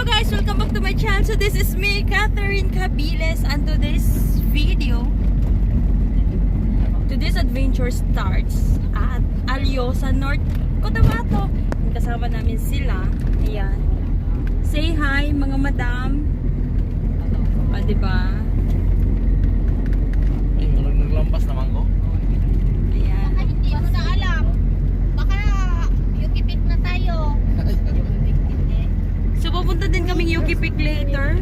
Hello guys, welcome back to my channel. So this is me, Catherine Cabiles, and today's video, today's adventure starts at Alyosa, North Cotabato. Kasama namin sila. Ayan. Say hi mga madam. O, diba? Ay, naglampas naman ko. Ayan. Baka hindi mo na alam. Baka yukipik na tayo. So pupunta din kaming Yuki Peak later.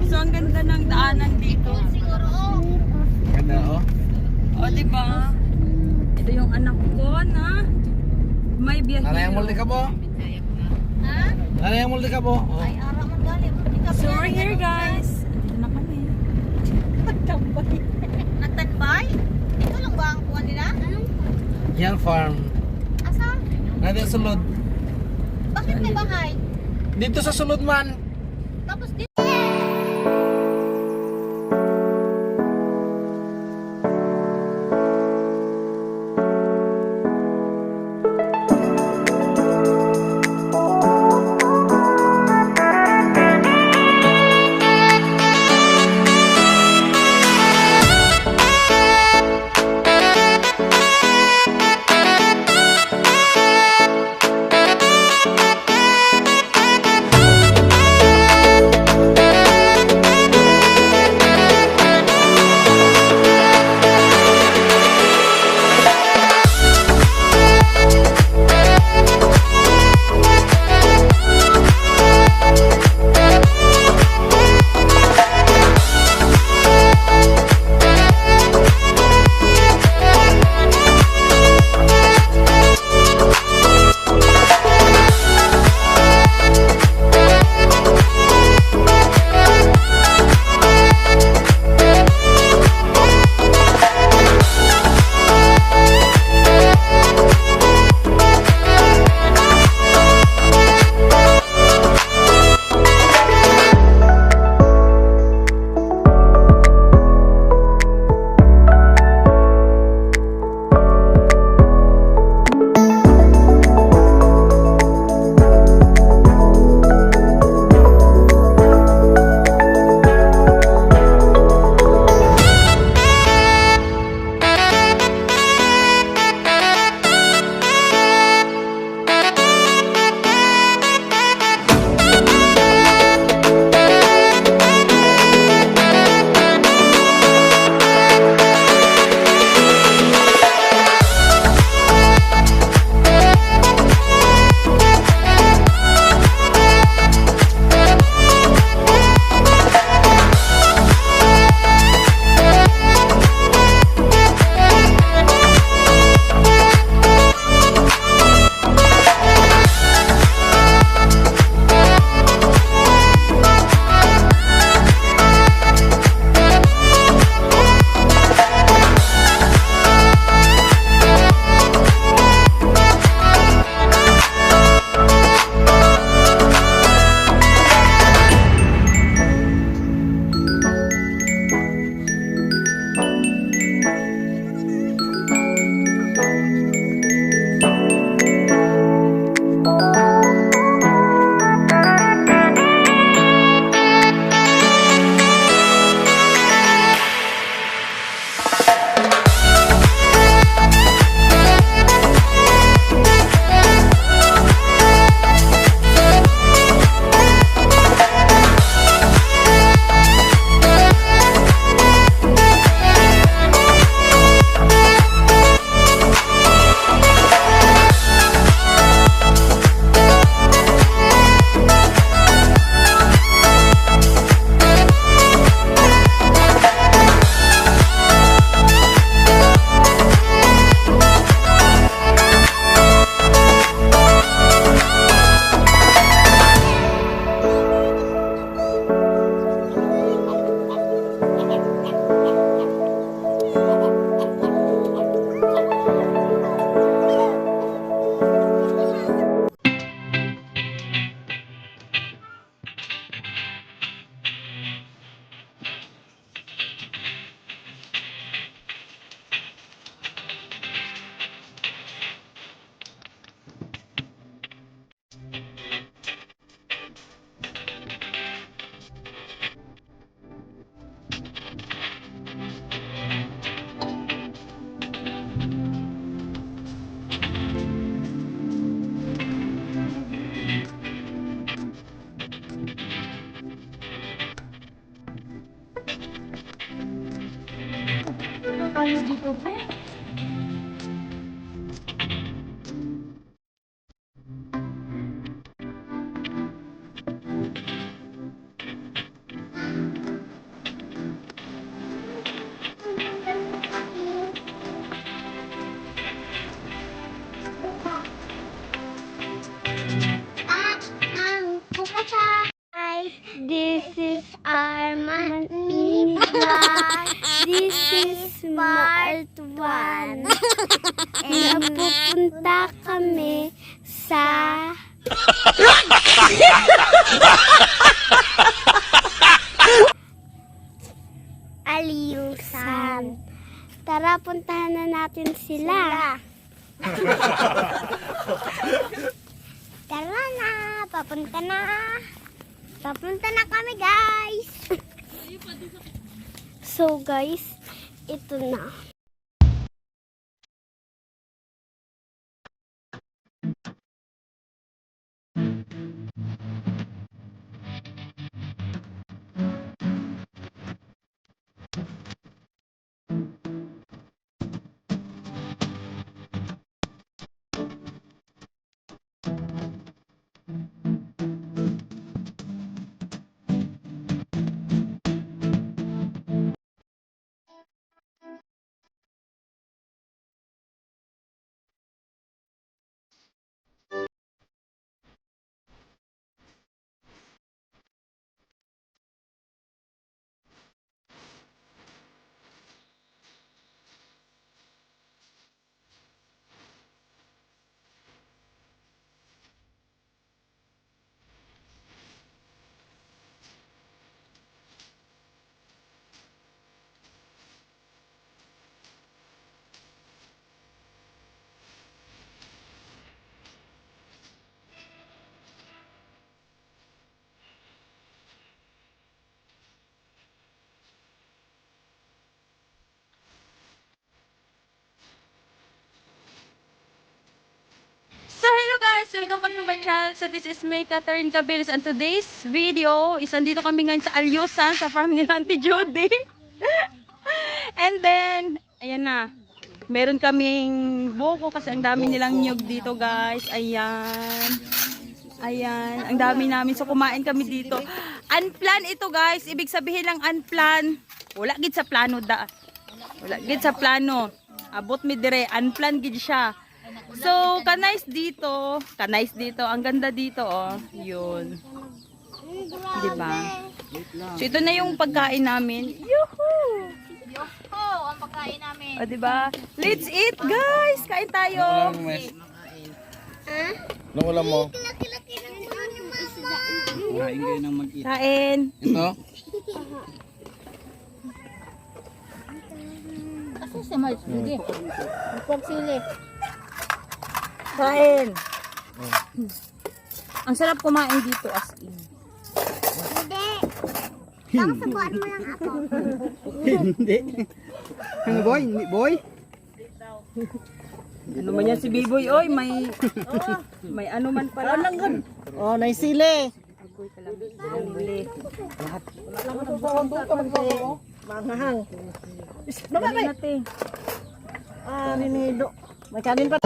So ang ganda ng daanan dito. Siguro, oh. Ganda, oh. O, diba? Ito yung anak ko na may biyahero. Nanayang multi ka po? Ha? Nanayang multi ka po? Oh. Ay, ara man galing. So we're here guys. Dito na kami. Nagtambay. Nagtambay? Ito lang ba ang kuha nila? Yan farm. Asa? Natin sulod. Bakit may bahay? Dito sa sulod man. Tapos dito. dito, pe. This is our Manila. This is Smart One. And pupunta kami sa Aliusan. Tara, puntahan na natin sila. Tara na, papunta na. Papunta na kami, guys. So, guys, ito na. So hello guys! Welcome back to my channel. So this is May Catherine Cabeles and today's video is andito kami ngayon sa Aliusan sa farm ni Auntie Judy. And then, ayan na. Meron kaming buko kasi ang dami nilang nyug dito guys. Ayan. Ayan. Ang dami namin. So kumain kami dito. Unplan ito guys. Ibig sabihin ng unplan. Wala gid sa plano da. Wala gid sa plano. Abot mi dire. Unplan gid siya. So, kanais dito. Kanais dito. Ang ganda dito, oh. Yun. Diba? So, ito na yung pagkain namin. Yuhuu! Oh, ang pagkain namin. O, diba? Let's eat, guys! Kain tayo! Anong ulam mo? Laki-laki ng Kain kayo ng mag-eat. Kain! Ito? Kasi sa March, hindi. Pag-sili. Kain! Ang sarap kumain dito as in. Hindi. Baka sabuan mo lang ako. Hindi. Ano boy? Hindi boy? Ano man yan si Biboy? Oy, may... may ano man pala. Oh, naisili. Bili. Manghang. Bili natin. Ninido. May kanin pa.